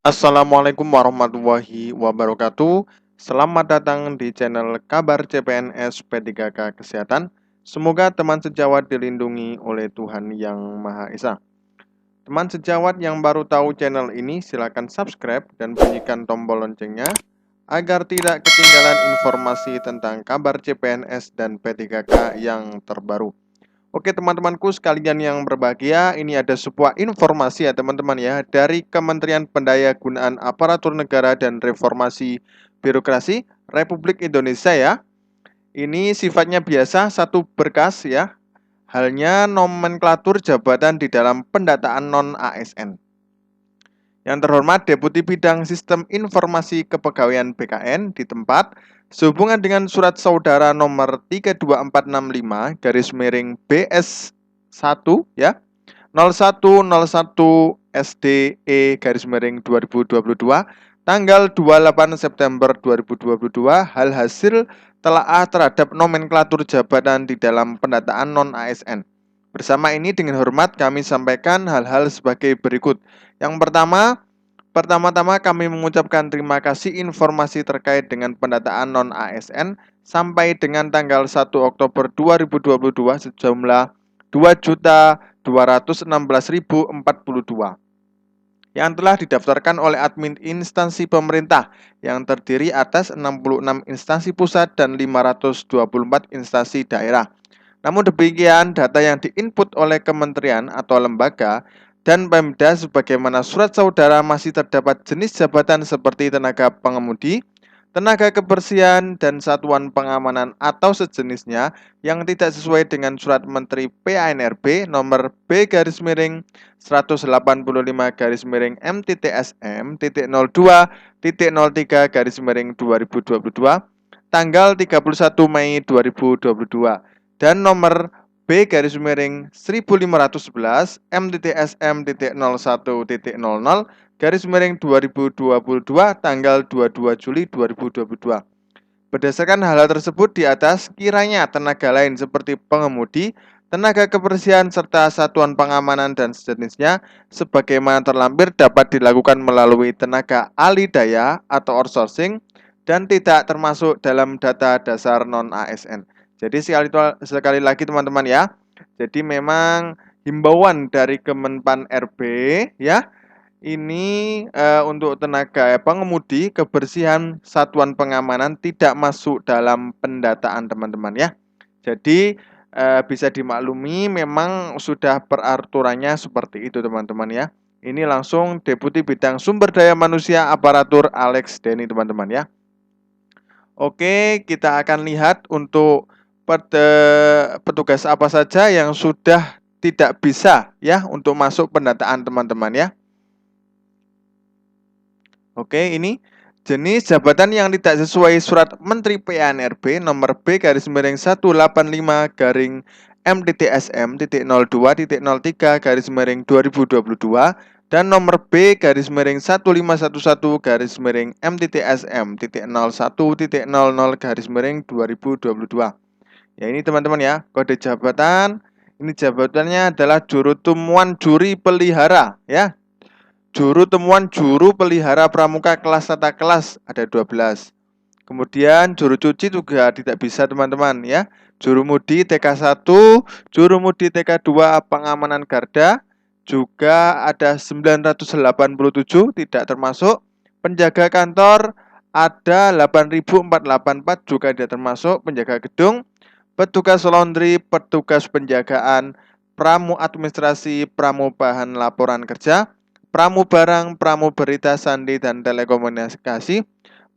Assalamualaikum warahmatullahi wabarakatuh. Selamat datang di channel Kabar CPNS P3K Kesehatan. Semoga teman sejawat dilindungi oleh Tuhan Yang Maha Esa. Teman sejawat yang baru tahu channel ini, silakan subscribe dan bunyikan tombol loncengnya agar tidak ketinggalan informasi tentang kabar CPNS dan P3K yang terbaru. Oke teman-temanku sekalian yang berbahagia, ini ada sebuah informasi ya teman-teman ya dari Kementerian Pendayagunaan Aparatur Negara dan Reformasi Birokrasi Republik Indonesia ya. Ini sifatnya biasa, satu berkas ya, halnya nomenklatur jabatan di dalam pendataan non-ASN. Yang terhormat Deputi Bidang Sistem Informasi Kepegawaian BKN di tempat sehubungan dengan surat saudara nomor 32465 garis miring BS1 ya 0101 SDE garis miring 2022 tanggal 28 September 2022 hal hasil telaah terhadap nomenklatur jabatan di dalam pendataan non-ASN. Bersama ini dengan hormat kami sampaikan hal-hal sebagai berikut. Yang pertama-tama kami mengucapkan terima kasih informasi terkait dengan pendataan non-ASN sampai dengan tanggal 1 Oktober 2022 sejumlah 2.216.042 yang telah didaftarkan oleh admin instansi pemerintah yang terdiri atas 66 instansi pusat dan 524 instansi daerah. Namun demikian, data yang diinput oleh kementerian atau lembaga dan Pemda sebagaimana surat saudara masih terdapat jenis jabatan seperti tenaga pengemudi, tenaga kebersihan, dan satuan pengamanan atau sejenisnya yang tidak sesuai dengan surat Menteri PANRB nomor B garis miring 185 garis miring MTTSM.02.03 garis miring 2022 tanggal 31 Mei 2022 dan nomor B garis miring 1511 MTTSM.01.00 garis miring 2022 tanggal 22 Juli 2022. Berdasarkan hal tersebut di atas, kiranya tenaga lain seperti pengemudi, tenaga kebersihan, serta satuan pengamanan dan sejenisnya sebagaimana terlampir dapat dilakukan melalui tenaga ahli daya atau outsourcing dan tidak termasuk dalam data dasar non-ASN. Jadi sekali lagi teman-teman ya. Jadi memang himbauan dari Kemenpan RB ya. Ini untuk tenaga pengemudi, kebersihan, satuan pengamanan tidak masuk dalam pendataan teman-teman ya. Jadi bisa dimaklumi memang sudah peraturannya seperti itu teman-teman ya. Ini langsung Deputi Bidang Sumber Daya Manusia Aparatur Alex Denny teman-teman ya. Oke, kita akan lihat untuk petugas apa saja yang sudah tidak bisa ya untuk masuk pendataan teman-teman ya. Oke, ini jenis jabatan yang tidak sesuai surat Menteri PANRB nomor B garis miring 185 garing MTTSM.02.03 garis miring 2022 dan nomor B garis miring 1511 garis miring MTTSM.01.00 garis miring 2022. Ya ini teman-teman ya, kode jabatan ini jabatannya adalah juru temuan juri pelihara ya. Juru temuan juru pelihara pramuka kelas tata kelas ada 12. Kemudian juru cuci juga tidak bisa teman-teman ya. Juru mudi TK1, juru mudi TK2 pengamanan garda juga ada 987 tidak termasuk. Penjaga kantor ada 8484 juga tidak termasuk. Penjaga gedung, petugas laundry, petugas penjagaan, pramu administrasi, pramu bahan laporan kerja, pramu barang, pramu berita sandi dan telekomunikasi,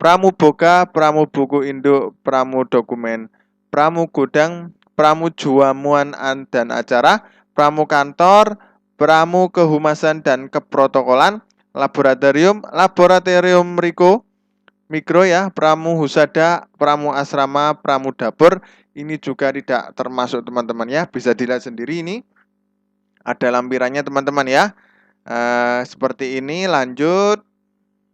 pramu boga, pramu buku induk, pramu dokumen, pramu gudang, pramu jamuan dan acara, pramu kantor, pramu kehumasan dan keprotokolan, laboratorium, mikro ya, pramu husada, pramu asrama, pramu dapur, ini juga tidak termasuk teman-teman ya, bisa dilihat sendiri ini ada lampirannya teman-teman ya. Seperti ini lanjut.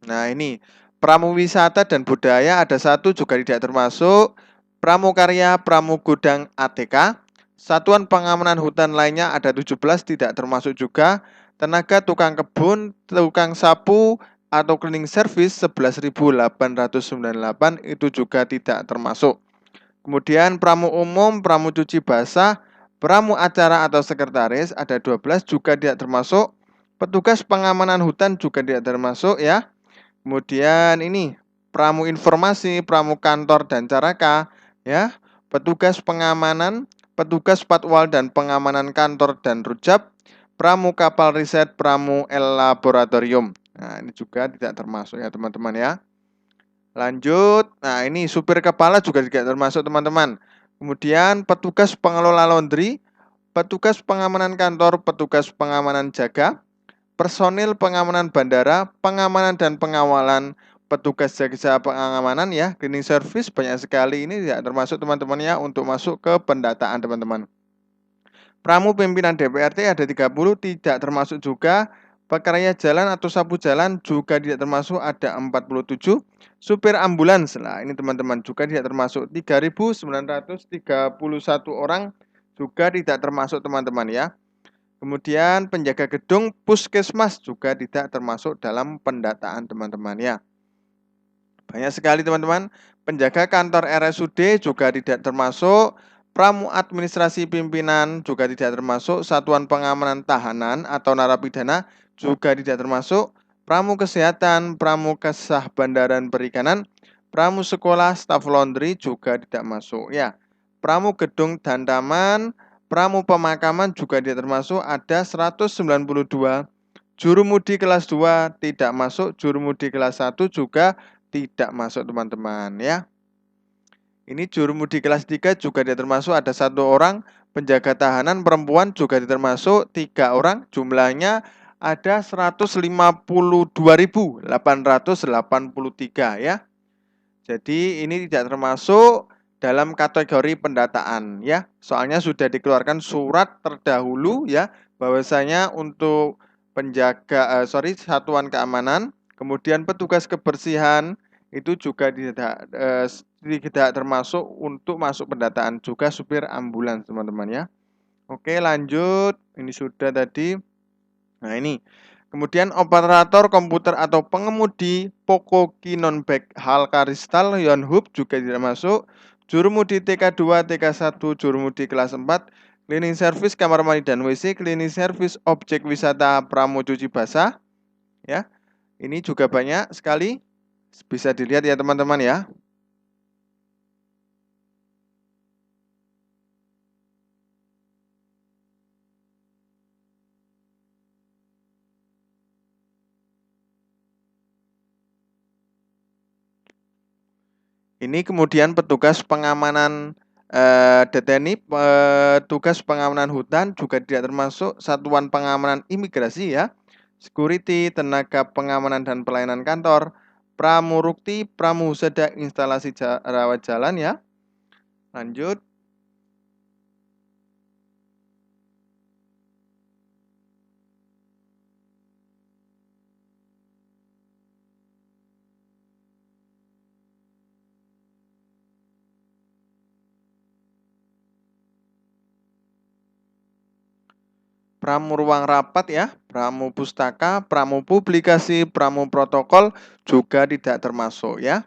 Nah ini pramuwisata dan budaya ada satu juga tidak termasuk. Pramukarya, pramugudang ATK. Satuan pengamanan hutan lainnya ada 17 tidak termasuk juga. Tenaga tukang kebun, tukang sapu atau cleaning service 11.898 itu juga tidak termasuk. Kemudian pramu umum, pramu cuci basah, pramu acara atau sekretaris ada 12 juga tidak termasuk. Petugas pengamanan hutan juga tidak termasuk ya. Kemudian ini pramu informasi, pramu kantor dan caraka ya. Petugas pengamanan, petugas patwal dan pengamanan kantor dan rujab, pramu kapal riset, pramu laboratorium. Nah, ini juga tidak termasuk ya teman-teman ya. Lanjut, nah ini supir kepala juga tidak termasuk teman-teman. Kemudian petugas pengelola laundry, petugas pengamanan kantor, petugas pengamanan jaga, personil pengamanan bandara, pengamanan dan pengawalan, petugas jasa pengamanan ya, cleaning service banyak sekali ini tidak termasuk teman-teman ya untuk masuk ke pendataan teman-teman. Pramu pimpinan DPRD ada 30 tidak termasuk juga. Pekerja jalan atau sapu jalan juga tidak termasuk ada 47. Supir ambulans lah ini teman-teman juga tidak termasuk 3.931 orang juga tidak termasuk teman-teman ya. Kemudian penjaga gedung puskesmas juga tidak termasuk dalam pendataan teman-teman ya. Banyak sekali teman-teman. Penjaga kantor RSUD juga tidak termasuk. Pramu administrasi pimpinan juga tidak termasuk. Satuan pengamanan tahanan atau narapidana juga tidak termasuk. Pramu kesehatan, pramu kesah bandaran perikanan, pramu sekolah, staf laundry juga tidak masuk ya. Pramu gedung dan taman, pramu pemakaman juga tidak termasuk, ada 192. Jurumudi kelas 2 tidak masuk, jurumudi kelas 1 juga tidak masuk teman-teman ya. Ini jurumudi kelas 3 juga tidak termasuk, ada 1 orang. Penjaga tahanan perempuan juga tidak termasuk, 3 orang. Jumlahnya ada 152.883 ya. Jadi ini tidak termasuk dalam kategori pendataan ya. Soalnya sudah dikeluarkan surat terdahulu ya bahwasanya untuk satuan keamanan, kemudian petugas kebersihan itu juga tidak termasuk untuk masuk pendataan, juga supir ambulans teman-teman ya. Oke, lanjut. Ini sudah tadi. Nah, ini. Kemudian operator komputer atau pengemudi Poco Kinonback Halka Kristal Yonhub juga tidak masuk. Jurumudi TK2, TK1, jurumudi kelas 4, cleaning service kamar mandi dan WC, cleaning service objek wisata pramu cuci basah. Ya. Ini juga banyak sekali. Bisa dilihat ya teman-teman ya. Ini kemudian petugas pengamanan deteni, petugas pengamanan hutan juga tidak termasuk. Satuan pengamanan imigrasi ya, security, tenaga pengamanan dan pelayanan kantor, pramurukti, pramuhusada, instalasi rawat jalan ya. Lanjut. Pramu ruang rapat ya, pramu pustaka, pramu publikasi, pramu protokol juga tidak termasuk ya.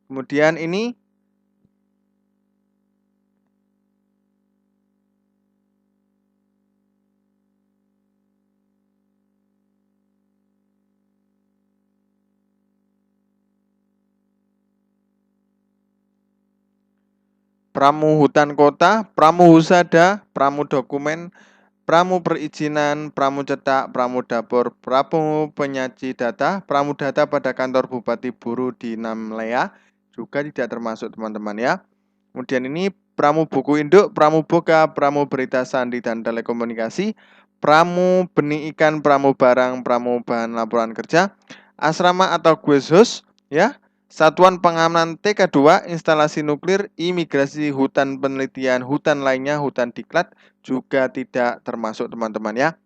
Kemudian ini pramu hutan kota, pramu husada, pramu dokumen, pramu perizinan, pramu cetak, pramu dapur, pramu penyaji data, pramu data pada kantor Bupati Buru di Namlea juga tidak termasuk teman-teman ya. Kemudian ini pramu buku induk, pramu boga, pramu berita sandi dan telekomunikasi, pramu benih ikan, pramu barang, pramu bahan laporan kerja, asrama atau guest house ya. Satuan pengamanan TK2, instalasi nuklir, imigrasi, hutan penelitian, hutan lainnya, hutan diklat juga tidak termasuk teman-teman ya.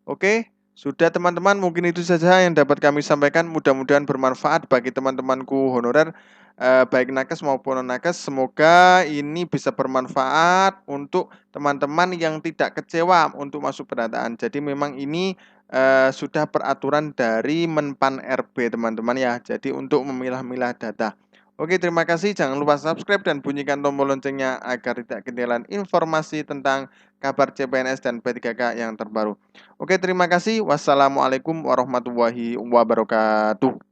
Oke, sudah teman-teman, mungkin itu saja yang dapat kami sampaikan. Mudah-mudahan bermanfaat bagi teman-temanku honorer, baik nakes maupun non-nakes. Semoga ini bisa bermanfaat untuk teman-teman yang tidak kecewa untuk masuk pendataan. Jadi memang ini sudah peraturan dari Menpan RB teman-teman ya. Jadi untuk memilah-milah data. Oke, terima kasih. Jangan lupa subscribe dan bunyikan tombol loncengnya agar tidak ketinggalan informasi tentang kabar CPNS dan P3K yang terbaru. Oke, terima kasih. Wassalamualaikum warahmatullahi wabarakatuh.